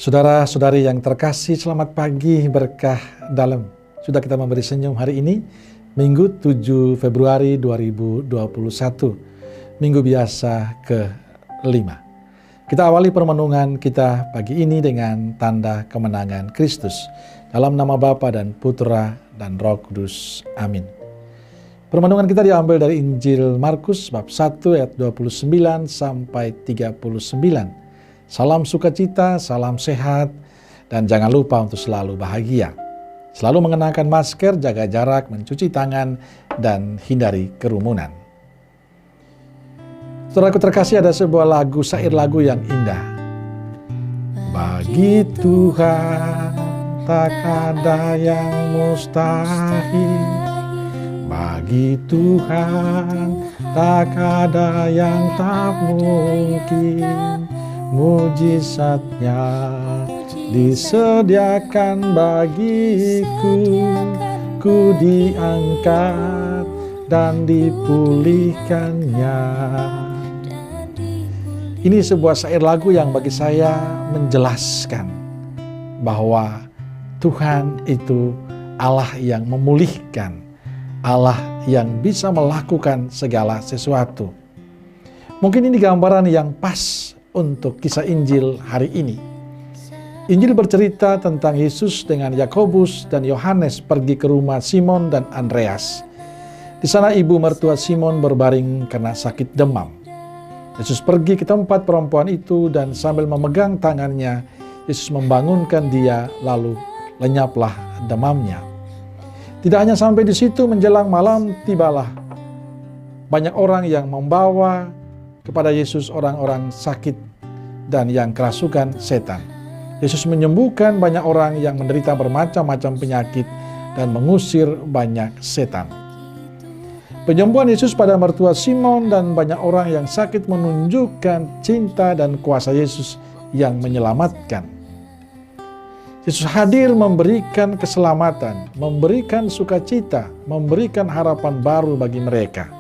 Saudara-saudari yang terkasih, selamat pagi berkah dalam. Sudah kita memberi senyum hari ini, Minggu 7 Februari 2021, Minggu biasa ke-5. Kita awali permenungan kita pagi ini dengan tanda kemenangan Kristus. Dalam nama Bapa dan Putra dan Roh Kudus. Amin. Permenungan kita diambil dari Injil Markus bab 1 ayat 29 sampai 39. Salam sukacita, salam sehat, dan jangan lupa untuk selalu bahagia. Selalu mengenakan masker, jaga jarak, mencuci tangan, dan hindari kerumunan. Saudaraku terkasih, ada sebuah lagu, syair lagu yang indah. Bagi Tuhan tak ada yang mustahil. Bagi Tuhan tak ada yang tak mungkin. Mujizatnya disediakan bagiku, ku diangkat dan dipulihkannya. Ini sebuah syair lagu yang bagi saya menjelaskan bahwa Tuhan itu Allah yang memulihkan, Allah yang bisa melakukan segala sesuatu. Mungkin ini gambaran yang pas untuk kisah Injil hari ini. Injil bercerita tentang Yesus dengan Yakobus dan Yohanes pergi ke rumah Simon dan Andreas. Di sana ibu mertua Simon berbaring karena sakit demam. Yesus pergi ke tempat perempuan itu dan sambil memegang tangannya, Yesus membangunkan dia, lalu lenyaplah demamnya. Tidak hanya sampai di situ, menjelang malam tibalah banyak orang yang membawa kepada Yesus orang-orang sakit dan yang kerasukan setan. Yesus menyembuhkan banyak orang yang menderita bermacam-macam penyakit dan mengusir banyak setan. Penyembuhan Yesus pada mertua Simon dan banyak orang yang sakit menunjukkan cinta dan kuasa Yesus yang menyelamatkan. Yesus hadir memberikan keselamatan, memberikan sukacita, memberikan harapan baru bagi mereka.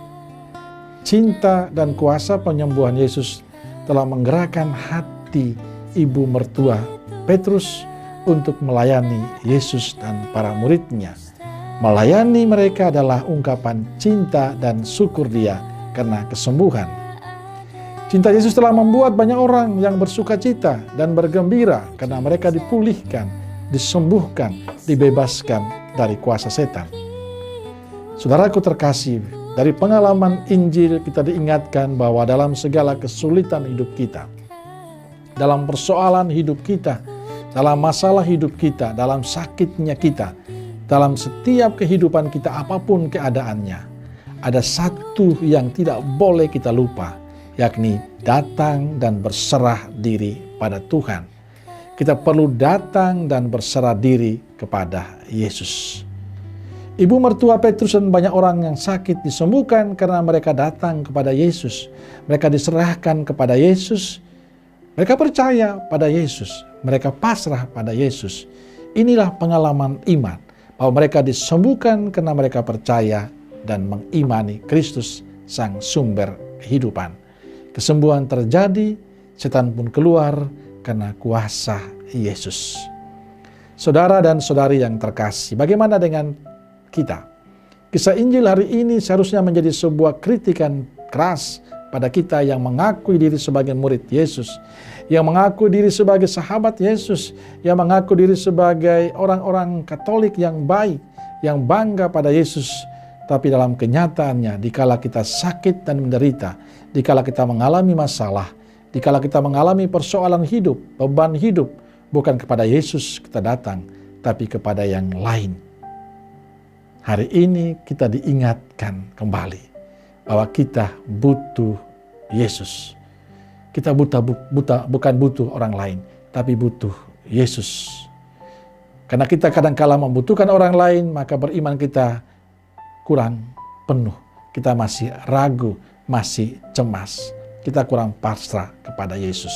Cinta dan kuasa penyembuhan Yesus telah menggerakkan hati ibu mertua Petrus untuk melayani Yesus dan para muridnya. Melayani mereka adalah ungkapan cinta dan syukur dia karena kesembuhan. Cinta Yesus telah membuat banyak orang yang bersukacita dan bergembira karena mereka dipulihkan, disembuhkan, dibebaskan dari kuasa setan. Saudaraku terkasih, dari pengalaman Injil kita diingatkan bahwa dalam segala kesulitan hidup kita, dalam persoalan hidup kita, dalam masalah hidup kita, dalam sakitnya kita, dalam setiap kehidupan kita apapun keadaannya, ada satu yang tidak boleh kita lupa, yakni datang dan berserah diri pada Tuhan. Kita perlu datang dan berserah diri kepada Yesus. Ibu mertua Petrus dan banyak orang yang sakit disembuhkan karena mereka datang kepada Yesus. Mereka diserahkan kepada Yesus. Mereka percaya pada Yesus. Mereka pasrah pada Yesus. Inilah pengalaman iman, bahwa mereka disembuhkan karena mereka percaya dan mengimani Kristus, sang sumber kehidupan. Kesembuhan terjadi, setan pun keluar karena kuasa Yesus. Saudara dan saudari yang terkasih, bagaimana dengan kita? Kisah Injil hari ini seharusnya menjadi sebuah kritikan keras pada kita yang mengakui diri sebagai murid Yesus, yang mengaku diri sebagai sahabat Yesus, yang mengaku diri sebagai orang-orang Katolik yang baik, yang bangga pada Yesus. Tapi dalam kenyataannya, dikala kita sakit dan menderita, dikala kita mengalami masalah, dikala kita mengalami persoalan hidup, beban hidup, bukan kepada Yesus kita datang, tapi kepada yang lain. Hari ini kita diingatkan kembali bahwa kita butuh Yesus. Kita bukan butuh orang lain, tapi butuh Yesus. Karena kita kadang-kala membutuhkan orang lain, maka beriman kita kurang penuh. Kita masih ragu, masih cemas. Kita kurang pasrah kepada Yesus.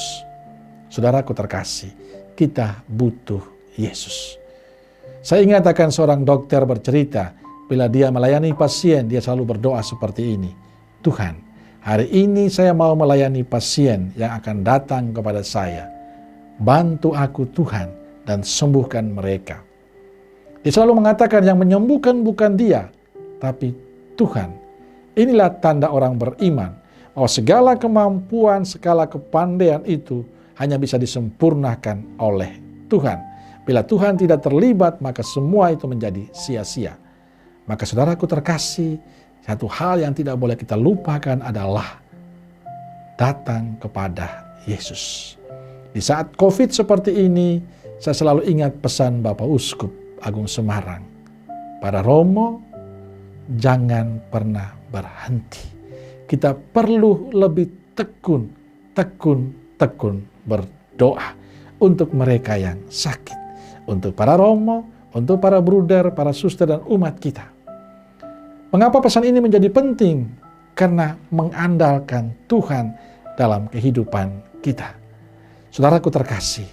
Saudaraku terkasih, kita butuh Yesus. Saya ingat akan seorang dokter bercerita, bila dia melayani pasien, dia selalu berdoa seperti ini. Tuhan, hari ini saya mau melayani pasien yang akan datang kepada saya. bantu aku Tuhan dan sembuhkan mereka. Dia selalu mengatakan yang menyembuhkan bukan dia, tapi Tuhan. Inilah tanda orang beriman, bahwa segala kemampuan, segala kepandaian itu hanya bisa disempurnakan oleh Tuhan. Bila Tuhan tidak terlibat, maka semua itu menjadi sia-sia. Maka saudaraku terkasih, satu hal yang tidak boleh kita lupakan adalah datang kepada Yesus. Di saat COVID seperti ini, saya selalu ingat pesan Bapak Uskup Agung Semarang. Para Romo, jangan pernah berhenti. Kita perlu lebih tekun berdoa untuk mereka yang sakit. Untuk para Romo, untuk para bruder, para suster dan umat kita. Mengapa pesan ini menjadi penting? Karena mengandalkan Tuhan dalam kehidupan kita. Saudaraku terkasih,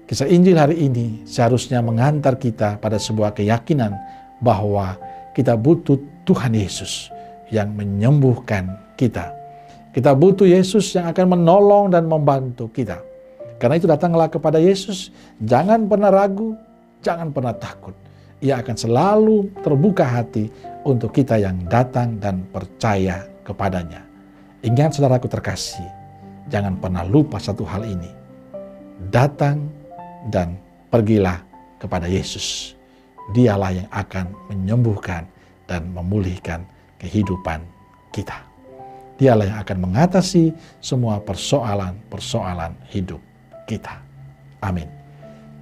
kisah Injil hari ini seharusnya mengantar kita pada sebuah keyakinan bahwa kita butuh Tuhan Yesus yang menyembuhkan kita. Kita butuh Yesus yang akan menolong dan membantu kita. Karena itu datanglah kepada Yesus, jangan pernah ragu, jangan pernah takut. Ia akan selalu terbuka hati untuk kita yang datang dan percaya kepadanya. Ingat saudaraku terkasih, jangan pernah lupa satu hal ini. Datang dan pergilah kepada Yesus. Dialah yang akan menyembuhkan dan memulihkan kehidupan kita. Dialah yang akan mengatasi semua persoalan-persoalan hidup kita. Amin.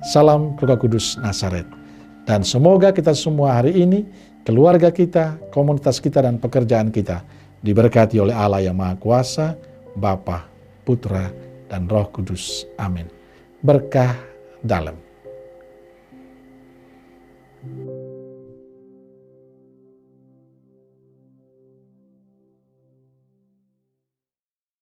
Salam Keluarga Kudus Nazaret. Dan semoga kita semua hari ini, keluarga kita, komunitas kita, dan pekerjaan kita diberkati oleh Allah yang Maha Kuasa, Bapa, Putra, dan Roh Kudus. Amin. Berkah dalam.